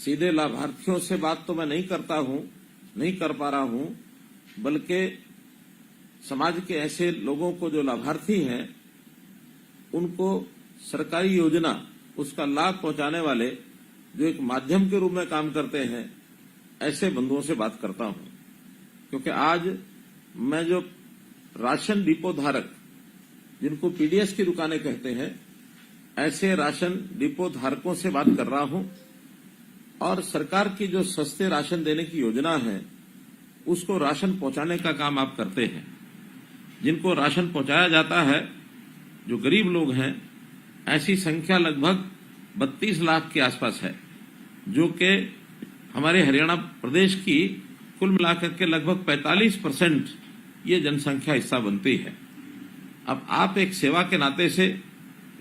सीधे लाभार्थियों से बात तो मैं नहीं कर पा रहा हूं, बल्कि समाज के ऐसे लोगों को जो लाभार्थी हैं उनको सरकारी योजना उसका लाभ पहुंचाने वाले जो एक माध्यम के रूप में काम करते हैं ऐसे बंधुओं से बात करता हूं। क्योंकि आज मैं जो राशन डिपो धारक जिनको पीडीएस की दुकानें कहते हैं ऐसे राशन डिपो धारकों से बात कर रहा हूं और सरकार की जो सस्ते राशन देने की योजना है उसको राशन पहुंचाने का काम आप करते हैं। जिनको राशन पहुंचाया जाता है जो गरीब लोग हैं ऐसी संख्या लगभग 32 लाख के आसपास है, जो कि हमारे हरियाणा प्रदेश की कुल मिलाकर के लगभग 45% ये जनसंख्या हिस्सा बनती है। अब आप एक सेवा के नाते से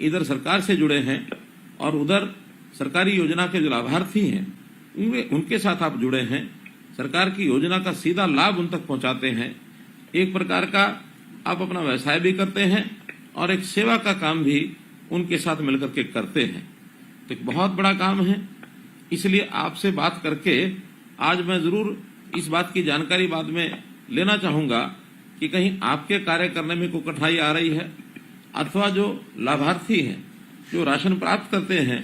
इधर सरकार से जुड़े हैं और उधर सरकारी योजना के जो लाभार्थी हैं उनके साथ आप जुड़े हैं, सरकार की योजना का सीधा लाभ उन तक पहुंचाते हैं। एक प्रकार का आप अपना व्यवसाय भी करते हैं और एक सेवा का काम भी उनके साथ मिलकर के करते हैं। तो एक बहुत बड़ा काम है। इसलिए आपसे बात करके आज मैं जरूर इस बात की जानकारी बाद में लेना चाहूंगा कि कहीं आपके कार्य करने में कोई कठिनाई आ रही है अथवा जो लाभार्थी हैं जो राशन प्राप्त करते हैं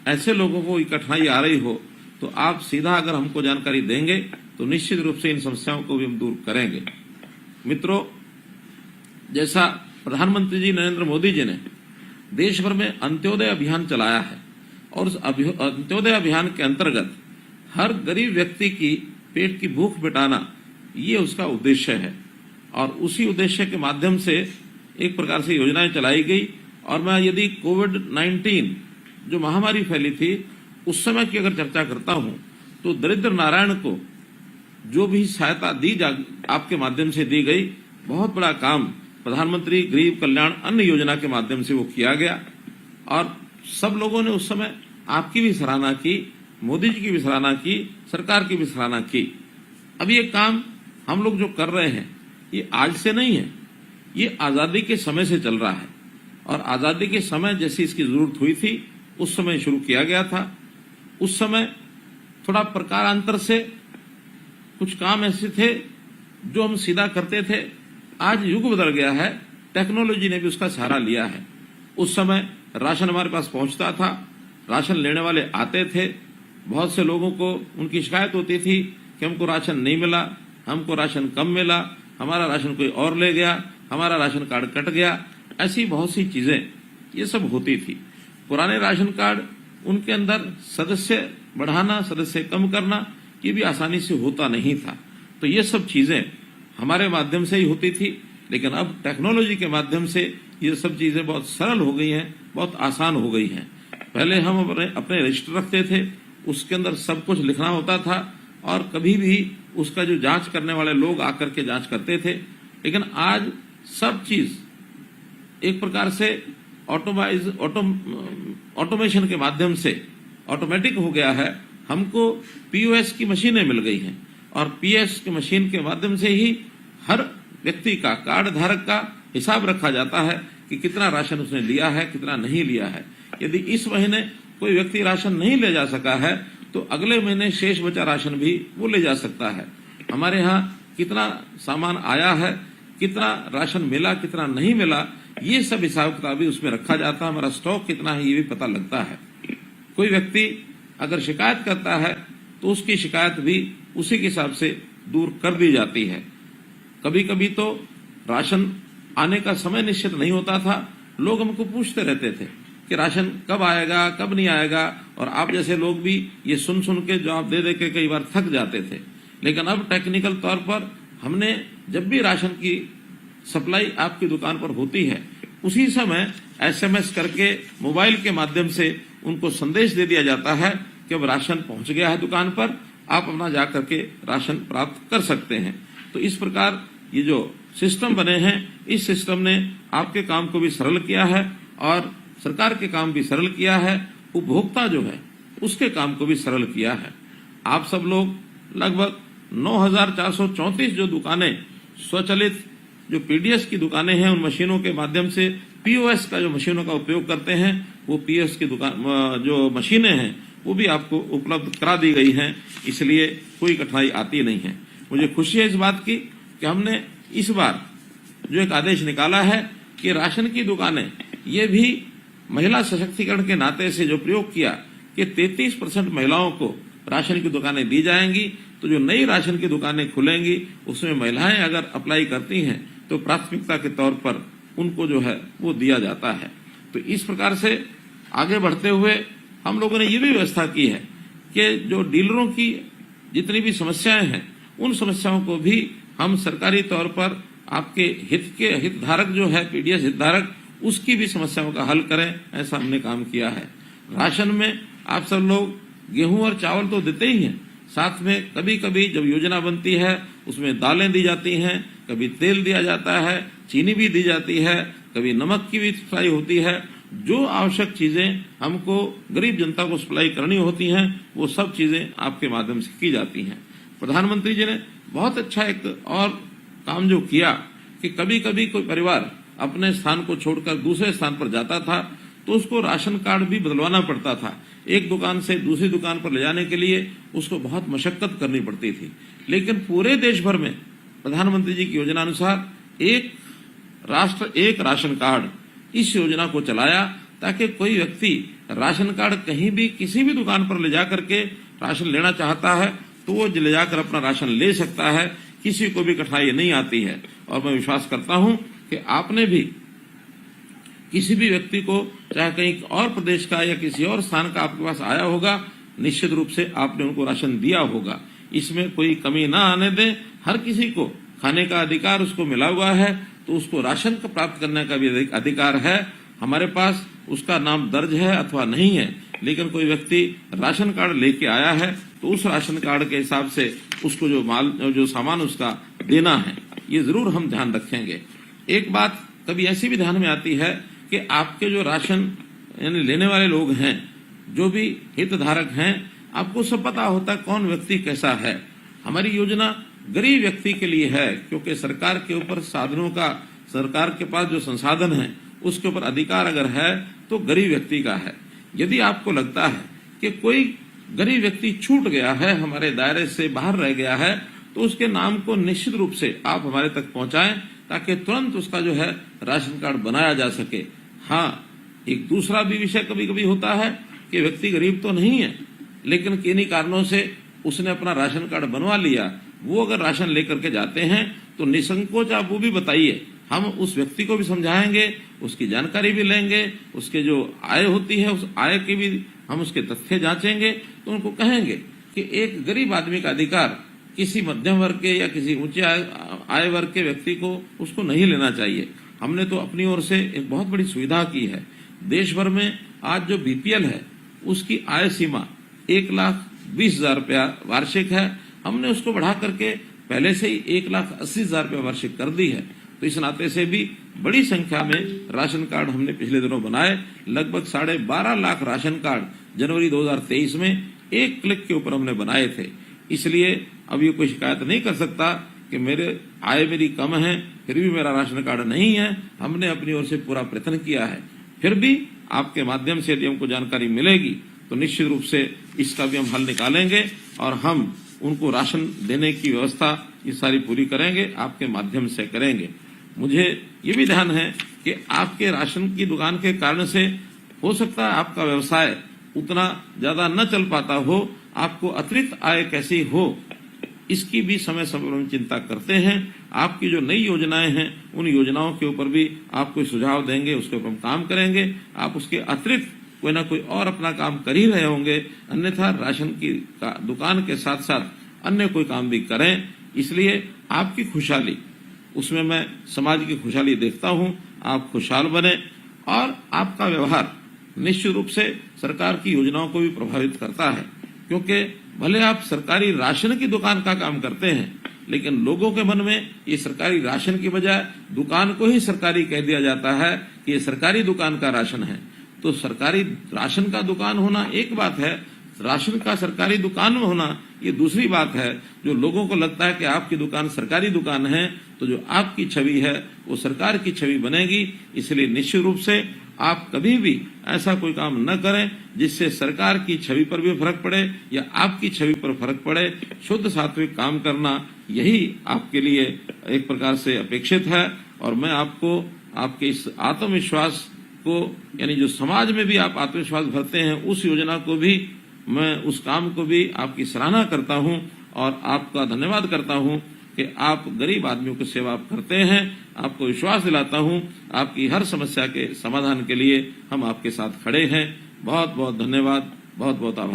ऐसे लोगों को कठिनाई आ रही हो तो आप सीधा अगर हमको जानकारी देंगे तो निश्चित रूप से इन समस्याओं को भी हम दूर करेंगे। मित्रों, जैसा प्रधानमंत्री जी नरेंद्र मोदी जी ने देश भर में अंत्योदय अभियान चलाया है और उस अंत्योदय अभियान के अंतर्गत हर गरीब व्यक्ति की पेट की भूख मिटाना ये उसका उद्देश्य है और उसी उद्देश्य के माध्यम से एक प्रकार से योजनाएं चलाई गई। और मैं यदि कोविड-19 जो महामारी फैली थी उस समय की अगर चर्चा करता हूं तो दरिद्र नारायण को जो भी सहायता आपके माध्यम से दी गई, बहुत बड़ा काम प्रधानमंत्री गरीब कल्याण अन्न योजना के माध्यम से वो किया गया और सब लोगों ने उस समय आपकी भी सराहना की, मोदी जी की भी सराहना की, सरकार की भी सराहना की। अब ये काम हम लोग जो कर रहे हैं ये आज से नहीं है, ये आजादी के समय से चल रहा है और आजादी के समय जैसी इसकी जरूरत हुई थी उस समय शुरू किया गया था। उस समय थोड़ा प्रकारांतर से कुछ काम ऐसे थे जो हम सीधा करते थे। आज युग बदल गया है, टेक्नोलॉजी ने भी उसका सहारा लिया है। उस समय राशन हमारे पास पहुंचता था, राशन लेने वाले आते थे, बहुत से लोगों को उनकी शिकायत होती थी कि हमको राशन नहीं मिला, हमको राशन कम मिला, हमारा राशन कोई और ले गया, हमारा राशन कार्ड कट गया। ऐसी बहुत सी चीजें ये सब होती थी। पुराने राशन कार्ड उनके अंदर सदस्य बढ़ाना, सदस्य कम करना ये भी आसानी से होता नहीं था। तो ये सब चीजें हमारे माध्यम से ही होती थी, लेकिन अब टेक्नोलॉजी के माध्यम से ये सब चीजें बहुत सरल हो गई हैं, बहुत आसान हो गई हैं। पहले हम अपने रजिस्टर रखते थे, उसके अंदर सब कुछ लिखना होता था और कभी भी उसका जो जांच करने वाले लोग आकर के जांच करते थे। लेकिन आज सब चीज एक प्रकार से ऑटोमेशन के माध्यम से ऑटोमेटिक हो गया है। हमको पीओएस की मशीनें मिल गई हैं और पीएस की मशीन के माध्यम से ही हर व्यक्ति का, कार्ड धारक का हिसाब रखा जाता है कि कितना राशन उसने लिया है, कितना नहीं लिया है। यदि इस महीने कोई व्यक्ति राशन नहीं ले जा सका है तो अगले महीने शेष बचा राशन भी वो ले जा सकता है। हमारे यहाँ कितना सामान आया है, कितना राशन मिला, कितना नहीं मिला, ये सब हिसाब किताब भी उसमें रखा जाता है। हमारा स्टॉक कितना है ये भी पता लगता है। कोई व्यक्ति अगर शिकायत करता है तो उसकी शिकायत भी उसी के हिसाब से दूर कर दी जाती है। कभी कभी तो राशन आने का समय निश्चित नहीं होता था, लोग हमको पूछते रहते थे कि राशन कब आएगा, कब नहीं आएगा, और आप जैसे लोग भी ये सुन सुन के जवाब दे दे के कई बार थक जाते थे। लेकिन अब टेक्निकल तौर पर हमने जब भी राशन की सप्लाई आपकी दुकान पर होती है उसी समय एसएमएस करके मोबाइल के माध्यम से उनको संदेश दे दिया जाता है कि अब राशन पहुंच गया है दुकान पर, आप अपना जाकर के राशन प्राप्त कर सकते हैं। तो इस प्रकार ये जो सिस्टम बने हैं, इस सिस्टम ने आपके काम को भी सरल किया है और सरकार के काम भी सरल किया है, उपभोक्ता जो है उसके काम को भी सरल किया है। आप सब लोग लगभग 9,434 जो दुकानें स्वचालित जो पीडीएस की दुकानें हैं उन मशीनों के माध्यम से पीओएस का जो मशीनों का उपयोग करते हैं, वो पीओएस की दुकान जो मशीनें हैं वो भी आपको उपलब्ध करा दी गई हैं, इसलिए कोई कठिनाई आती नहीं है। मुझे खुशी है इस बात की कि हमने इस बार जो एक आदेश निकाला है कि राशन की दुकानें, ये भी महिला सशक्तिकरण के नाते से जो प्रयोग किया कि 33% महिलाओं को राशन की दुकानें दी जाएंगी, तो जो नई राशन की दुकानें खुलेंगी उसमें महिलाएं अगर अप्लाई करती हैं तो प्राथमिकता के तौर पर उनको जो है वो दिया जाता है। तो इस प्रकार से आगे बढ़ते हुए हम लोगों ने ये भी व्यवस्था की है कि जो डीलरों की जितनी भी समस्याएं हैं उन समस्याओं को भी हम सरकारी तौर पर आपके हितधारक जो है पीडीएस हितधारक, उसकी भी समस्याओं का हल करें, ऐसा हमने काम किया है। राशन में आप सब लोग गेहूं और चावल तो देते ही हैं, साथ में कभी कभी जब योजना बनती है उसमें दालें दी जाती हैं, कभी तेल दिया जाता है, चीनी भी दी जाती है, कभी नमक की भी सप्लाई होती है। जो आवश्यक चीजें हमको गरीब जनता को सप्लाई करनी होती हैं वो सब चीजें आपके माध्यम से की जाती हैं। प्रधानमंत्री जी ने बहुत अच्छा एक और काम जो किया कि कभी कभी कोई परिवार अपने स्थान को छोड़कर दूसरे स्थान पर जाता था तो उसको राशन कार्ड भी बदलवाना पड़ता था। एक दुकान से दूसरी दुकान पर ले जाने के लिए उसको बहुत मशक्कत करनी पड़ती थी। लेकिन पूरे देश भर में प्रधानमंत्री जी की योजना अनुसार एक राष्ट्र एक राशन कार्ड, इस योजना को चलाया ताकि कोई व्यक्ति राशन कार्ड कहीं भी किसी भी दुकान पर ले जाकर के राशन लेना चाहता है तो वो ले जाकर अपना राशन ले सकता है, किसी को भी कठिनाई नहीं आती है। और मैं विश्वास करता हूं कि आपने भी किसी भी व्यक्ति को, चाहे कहीं और प्रदेश का या किसी और स्थान का आपके पास आया होगा, निश्चित रूप से आपने उनको राशन दिया होगा। इसमें कोई कमी ना आने दें। हर किसी को खाने का अधिकार उसको मिला हुआ है, तो उसको राशन का प्राप्त करने का भी अधिकार है। हमारे पास उसका नाम दर्ज है अथवा नहीं है, लेकिन कोई व्यक्ति राशन कार्ड लेके आया है तो उस राशन कार्ड के हिसाब से उसको जो सामान उसका देना है, ये जरूर हम ध्यान रखेंगे। एक बात कभी ऐसी भी ध्यान में आती है कि आपके जो राशन यानी लेने वाले लोग हैं, जो भी हितधारक हैं, आपको सब पता होता है कौन व्यक्ति कैसा है। हमारी योजना गरीब व्यक्ति के लिए है, क्योंकि सरकार के ऊपर साधनों का, सरकार के पास जो संसाधन है उसके ऊपर अधिकार अगर है तो गरीब व्यक्ति का है। यदि आपको लगता है कि कोई गरीब व्यक्ति छूट गया है, हमारे दायरे से बाहर रह गया है, तो उसके नाम को निश्चित रूप से आप हमारे तक पहुंचाएं ताकि तुरंत उसका जो है राशन कार्ड बनाया जा सके। हाँ, एक दूसरा भी विषय कभी कभी होता है कि व्यक्ति गरीब तो नहीं है, लेकिन किन्हीं कारणों से उसने अपना राशन कार्ड बनवा लिया। वो अगर राशन लेकर के जाते हैं तो निसंकोच आप वो भी बताइए, हम उस व्यक्ति को भी समझाएंगे, उसकी जानकारी भी लेंगे, उसके जो आय होती है उस आय के भी हम उसके तथ्य जांचेंगे। तो उनको कहेंगे कि एक गरीब आदमी का अधिकार किसी मध्यम वर्ग के या किसी ऊंचे आय वर्ग के व्यक्ति को उसको नहीं लेना चाहिए। हमने तो अपनी ओर से एक बहुत बड़ी सुविधा की है। देश भर में आज जो बीपीएल है उसकी आय सीमा 1,20,000 रुपया वार्षिक है। हमने उसको बढ़ा करके पहले से ही 1,80,000 रुपया वार्षिक कर दी है। तो इस नाते से भी बड़ी संख्या में राशन कार्ड हमने पिछले दिनों बनाए। लगभग 12.5 लाख राशन कार्ड जनवरी 2023 में एक क्लिक के ऊपर हमने बनाए थे। इसलिए अब ये कोई शिकायत नहीं कर सकता कि मेरे आय मेरी कम है फिर भी मेरा राशन कार्ड नहीं है। हमने अपनी ओर से पूरा प्रयत्न किया है। फिर भी आपके माध्यम से यदि हमको जानकारी मिलेगी तो निश्चित रूप से इसका भी हम हल निकालेंगे और हम उनको राशन देने की व्यवस्था ये सारी पूरी करेंगे, आपके माध्यम से करेंगे। मुझे ये भी ध्यान है कि आपके राशन की दुकान के कारण से हो सकता है आपका व्यवसाय उतना ज्यादा न चल पाता हो, आपको अतिरिक्त आय कैसी हो, इसकी भी समय समय पर हम चिंता करते हैं। आपकी जो नई योजनाएं हैं उन योजनाओं के ऊपर भी आपको सुझाव देंगे, उसके ऊपर हम काम करेंगे। आप उसके अतिरिक्त कोई ना कोई और अपना काम कर ही रहे होंगे, अन्यथा राशन की दुकान के साथ साथ अन्य कोई काम भी करें। इसलिए आपकी खुशहाली, उसमें मैं समाज की खुशहाली देखता हूं। आप खुशहाल बने और आपका व्यवहार निश्चित रूप से सरकार की योजनाओं को भी प्रभावित करता है, क्योंकि भले आप सरकारी राशन की दुकान का काम करते हैं, लेकिन लोगों के मन में ये सरकारी राशन की बजाय दुकान को ही सरकारी कह दिया जाता है कि ये सरकारी दुकान का राशन है। तो सरकारी राशन का दुकान होना एक बात है, राशन का सरकारी दुकान में होना ये दूसरी बात है। जो लोगों को लगता है कि आपकी दुकान सरकारी दुकान है, तो जो आपकी छवि है वो सरकार की छवि बनेगी। इसलिए निश्चित रूप से आप कभी भी ऐसा कोई काम न करें जिससे सरकार की छवि पर भी फर्क पड़े या आपकी छवि पर फर्क पड़े। शुद्ध सात्विक काम करना यही आपके लिए एक प्रकार से अपेक्षित है। और मैं आपको आपके इस आत्मविश्वास को, यानी जो समाज में भी आप आत्मविश्वास भरते हैं, उस योजना को भी, मैं उस काम को भी आपकी सराहना करता हूं और आपका धन्यवाद करता हूं कि आप गरीब आदमियों की सेवा आप करते हैं। आपको विश्वास दिलाता हूं आपकी हर समस्या के समाधान के लिए हम आपके साथ खड़े हैं। बहुत बहुत धन्यवाद, बहुत बहुत आभार।